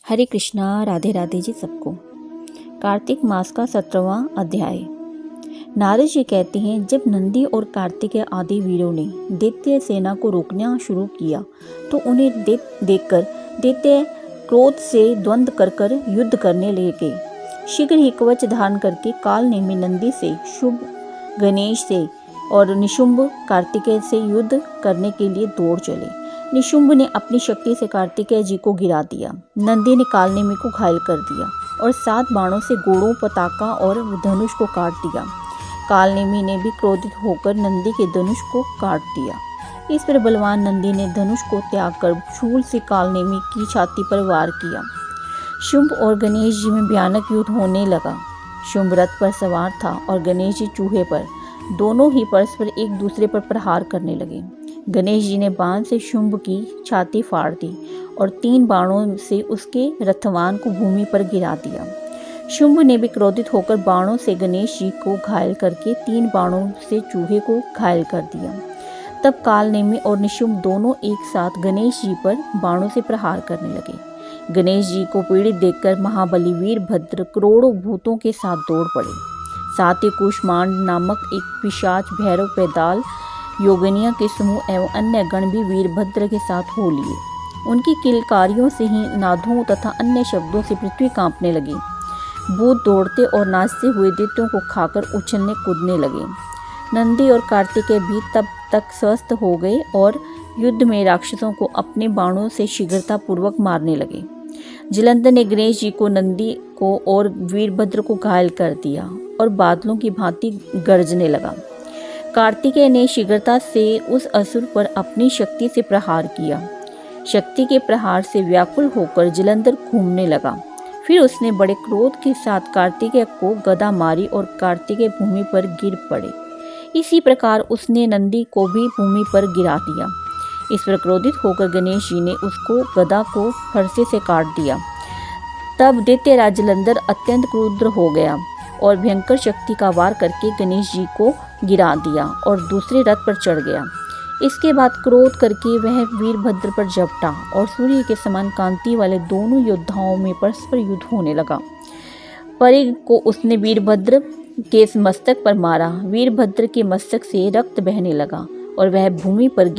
हरे कृष्णा, राधे राधे जी सबको। कार्तिक मास का 17वां अध्याय। नारद जी कहते हैं, जब नंदी और कार्तिकेय आदि वीरों ने दैत्य सेना को रोकना शुरू किया तो उन्हें देखकर दैत्य क्रोध से द्वंद्व कर युद्ध करने लगे। शीघ्र ही कवच धारण करके काल नेमी नंदी से, शुंभ गणेश से और निशुंभ कार्तिकेय से युद्ध करने के लिए दौड़ चले। निशुंभ ने अपनी शक्ति से कार्तिकेय जी को गिरा दिया। नंदी ने कालनेमी को घायल कर दिया और 7 बाणों से घोड़ों, पताका और धनुष को काट दिया। कालनेमी ने भी क्रोधित होकर नंदी के धनुष को काट दिया। इस पर बलवान नंदी ने धनुष को त्याग कर शूल से कालनेमी की छाती पर वार किया। शुंभ और गणेश जी में भयानक युद्ध होने लगा। शुंभ रथ पर सवार था और गणेश जी चूहे पर। दोनों ही परस्पर एक दूसरे पर प्रहार करने लगे। गणेश जी ने बाण से शुंभ की छाती फाड़ दी और 3 बाणों से उसके रथवान को भूमि पर गिरा दिया। शुंभ ने भी क्रोधित होकर बाणों से गणेश जी को घायल करके 3 बाणों से चूहे को घायल कर दिया। तब कालनेमी और निशुंभ दोनों एक साथ गणेश जी पर बाणों से प्रहार करने लगे। गणेश जी को पीड़ित देखकर महाबली वीरभद्र करोड़ों भूतों के साथ दौड़ पड़े। साथ ही कुष्मांड नामक एक पिशाच, भैरव, पैदाल, योगिनिया के समूह एवं अन्य गण भी वीरभद्र के साथ हो लिए। उनकी किलकारियों से ही नादों तथा अन्य शब्दों से पृथ्वी कांपने लगी। भूत दौड़ते और नाचते हुए दैत्यों को खाकर उछलने कूदने लगे। नंदी और कार्तिकेय भी तब तक स्वस्थ हो गए और युद्ध में राक्षसों को अपने बाणों से शीघ्रता पूर्वक मारने लगे। जलंधर ने गणेश जी को, नंदी को और वीरभद्र को घायल कर दिया और बादलों की भांति गरजने लगा। कार्तिकेय ने शीघ्रता से उस असुर पर अपनी शक्ति से प्रहार किया। शक्ति के प्रहार से व्याकुल होकर जलंधर घूमने लगा। फिर उसने बड़े क्रोध के साथ कार्तिकेय को गदा मारी और कार्तिकेय भूमि पर गिर पड़े। इसी प्रकार उसने नंदी को भी भूमि पर गिरा दिया। इस पर क्रोधित होकर गणेश जी ने उसको गदा को फरसे से काट दिया। तब दैत्यराज जलंधर अत्यंत क्रुद्ध हो गया और भयंकर शक्ति का वार करके गणेश जी को गिरा दिया और दूसरे रथ पर चढ़ गया। इसके बाद क्रोध करके वह वीरभद्र पर झपटा और सूर्य के समान कांति वाले दोनों योद्धाओं में परस्पर युद्ध होने लगा। परिघ को उसने वीरभद्र के मस्तक पर मारा। वीरभद्र के मस्तक से रक्त बहने लगा और वह भूमि पर